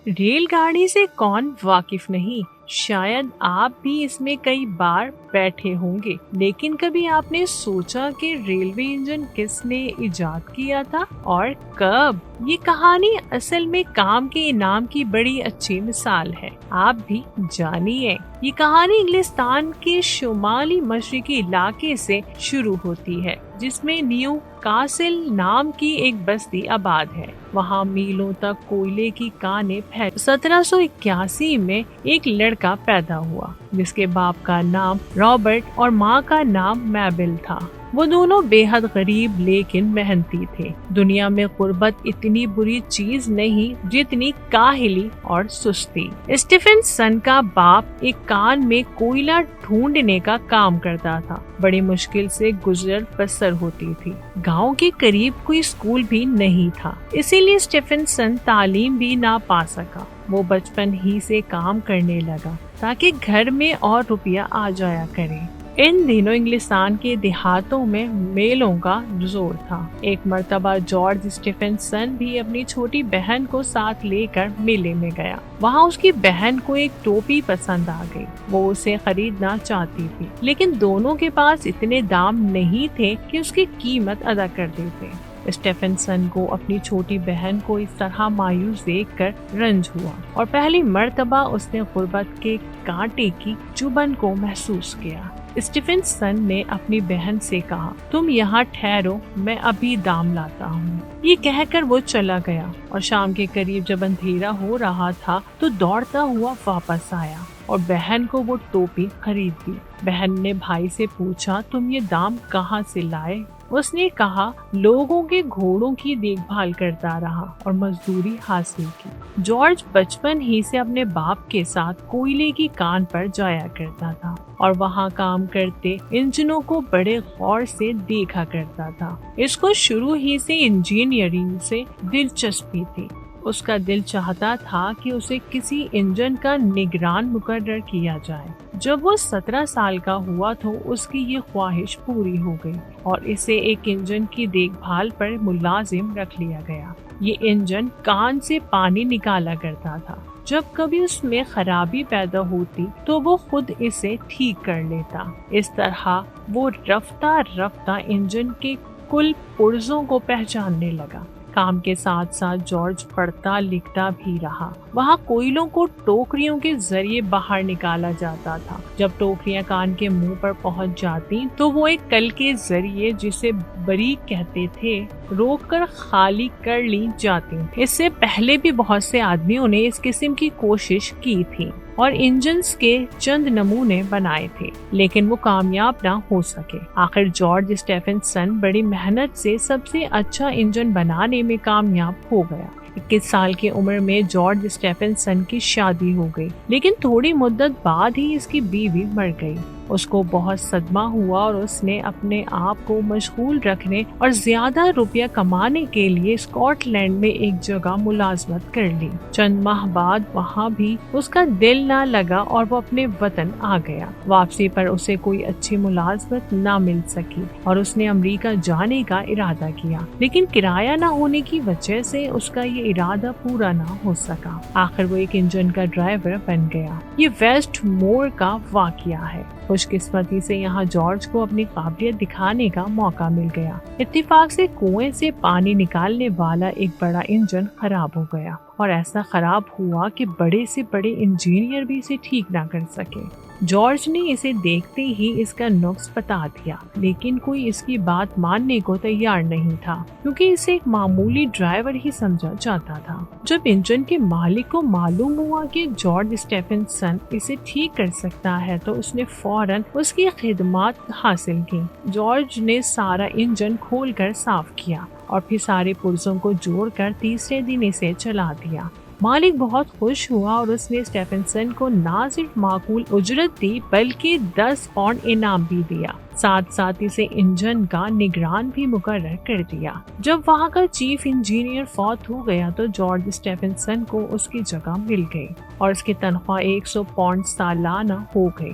Rail گاڑی سے کون واقف نہیں، شاید آپ بھی اس میں کئی بار بیٹھے ہوں گے، لیکن کبھی آپ نے سوچا کہ ریلوے انجن کس نے ایجاد کیا تھا اور کب؟ یہ کہانی اصل میں کام کے انعام کی بڑی اچھی مثال ہے۔ آپ بھی جانیے۔ یہ کہانی انگلستان کے شمالی مشرقی علاقے سے شروع ہوتی ہے، جس میں نیو کاسل نام کی ایک بستی آباد ہے۔ وہاں میلوں تک کوئلے کی کانیں پھیل۔ 1781 میں ایک لڑکا پیدا ہوا جس کے باپ کا نام رابرٹ اور ماں کا نام میبل تھا۔ وہ دونوں بے حد غریب لیکن محنتی تھے۔ دنیا میں غربت اتنی بری چیز نہیں جتنی کاہلی اور سستی۔ اسٹیفنسن کا باپ ایک کان میں کوئلہ ڈھونڈنے کا کام کرتا تھا۔ بڑی مشکل سے گزر بسر ہوتی تھی۔ گاؤں کے قریب کوئی اسکول بھی نہیں تھا، اسی لیے اسٹیفنسن تعلیم بھی نہ پا سکا۔ وہ بچپن ہی سے کام کرنے لگا تاکہ گھر میں اور روپیہ آ جایا کرے۔ ان دنوں انگلستان کے دیہاتوں میں میلوں کا زور تھا۔ ایک مرتبہ جارج اسٹیفنسن بھی اپنی چھوٹی بہن کو ساتھ لے کر میلے میں گیا۔ وہاں اس کی بہن کو ایک ٹوپی پسند آ گئی۔ وہ اسے خریدنا چاہتی تھی، لیکن دونوں کے پاس اتنے دام نہیں تھے کہ اس کی قیمت ادا کر دیتے۔ اسٹیفنسن کو اپنی چھوٹی بہن کو اس طرح مایوس دیکھ کر رنج ہوا اور پہلی مرتبہ اس نے غربت کے کانٹے کی چبھن کو محسوس کیا۔ اسٹیفنسن نے اپنی بہن سے کہا، تم یہاں ٹھہرو، میں ابھی دام لاتا ہوں۔ یہ کہہ کر وہ چلا گیا اور شام کے قریب جب اندھیرا ہو رہا تھا تو دوڑتا ہوا واپس آیا اور بہن کو وہ ٹوپی خرید دی۔ بہن نے بھائی سے پوچھا، تم یہ دام کہاں سے لائے؟ اس نے کہا، لوگوں کے گھوڑوں کی دیکھ بھال کرتا رہا اور مزدوری حاصل کی۔ جارج بچپن ہی سے اپنے باپ کے ساتھ کوئلے کی کان پر جایا کرتا تھا اور وہاں کام کرتے انجنوں کو بڑے غور سے دیکھا کرتا تھا۔ اس کو شروع ہی سے انجینئرنگ سے دلچسپی تھی۔ اس کا دل چاہتا تھا کہ اسے کسی انجن کا نگران مقرر کیا جائے۔ جب وہ 17 سال کا ہوا تو اس کی یہ خواہش پوری ہو گئی اور اسے ایک انجن کی دیکھ بھال پر ملازم رکھ لیا گیا۔ یہ انجن کان سے پانی نکالا کرتا تھا۔ جب کبھی اس میں خرابی پیدا ہوتی تو وہ خود اسے ٹھیک کر لیتا۔ اس طرح وہ رفتہ رفتہ انجن کے کل پرزوں کو پہچاننے لگا۔ کام کے ساتھ ساتھ جارج پڑھتا لکھتا بھی رہا۔ وہاں کوئلوں کو ٹوکریوں کے ذریعے باہر نکالا جاتا تھا۔ جب ٹوکریاں کان کے منہ پر پہنچ جاتی تو وہ ایک کل کے ذریعے، جسے بریک کہتے تھے، روک کر خالی کر لی جاتی۔ اس سے پہلے بھی بہت سے آدمیوں نے اس قسم کی کوشش کی تھی اور انجنز کے چند نمونے بنائے تھے، لیکن وہ کامیاب نہ ہو سکے۔ آخر جارج اسٹیفنسن بڑی محنت سے سب سے اچھا انجن بنانے میں کامیاب ہو گیا۔ 21 سال کی عمر میں جارج اسٹیفنسن کی شادی ہو گئی، لیکن تھوڑی مدت بعد ہی اس کی بیوی مر گئی۔ اس کو بہت صدمہ ہوا اور اس نے اپنے آپ کو مشغول رکھنے اور زیادہ روپیہ کمانے کے لیے اسکاٹ لینڈ میں ایک جگہ ملازمت کر لی۔ چند ماہ بعد وہاں بھی اس کا دل نہ لگا اور وہ اپنے وطن آ گیا۔ واپسی پر اسے کوئی اچھی ملازمت نہ مل سکی اور اس نے امریکہ جانے کا ارادہ کیا، لیکن کرایہ نہ ہونے کی وجہ سے اس کا یہ ارادہ پورا نہ ہو سکا۔ آخر وہ ایک انجن کا ڈرائیور بن گیا۔ یہ ویسٹ مور کا واقعہ ہے۔ خوش قسمتی سے یہاں جارج کو اپنی قابلیت دکھانے کا موقع مل گیا۔ اتفاق سے کنویں سے پانی نکالنے والا ایک بڑا انجن خراب ہو گیا اور ایسا خراب ہوا کہ بڑے سے بڑے انجینئر بھی اسے ٹھیک نہ کر سکے۔ جارج نے اسے دیکھتے ہی اس کا نقص بتا دیا، لیکن کوئی اس کی بات ماننے کو تیار نہیں تھا کیونکہ اسے ایک معمولی ڈرائیور ہی سمجھا جاتا تھا۔ جب انجن کے مالک کو معلوم ہوا کہ جارج اسٹیفنسن اسے ٹھیک کر سکتا ہے تو اس نے فوراً اس کی خدمات حاصل کی۔ جارج نے سارا انجن کھول کر صاف کیا اور پھر سارے پرزوں کو جوڑ کر تیسرے دن اسے چلا دیا۔ مالک بہت خوش ہوا اور اس نے اسٹیفنسن کو نہ صرف معقول اجرت دی بلکہ 10 پاؤنڈ انعام بھی دیا۔ ساتھ ساتھ اسے انجن کا نگران بھی مقرر کر دیا۔ جب وہاں کا چیف انجینئر فوت ہو گیا تو جارج اسٹیفنسن کو اس کی جگہ مل گئی اور اس کی تنخواہ 100 پاؤنڈ سالانہ ہو گئی۔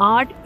8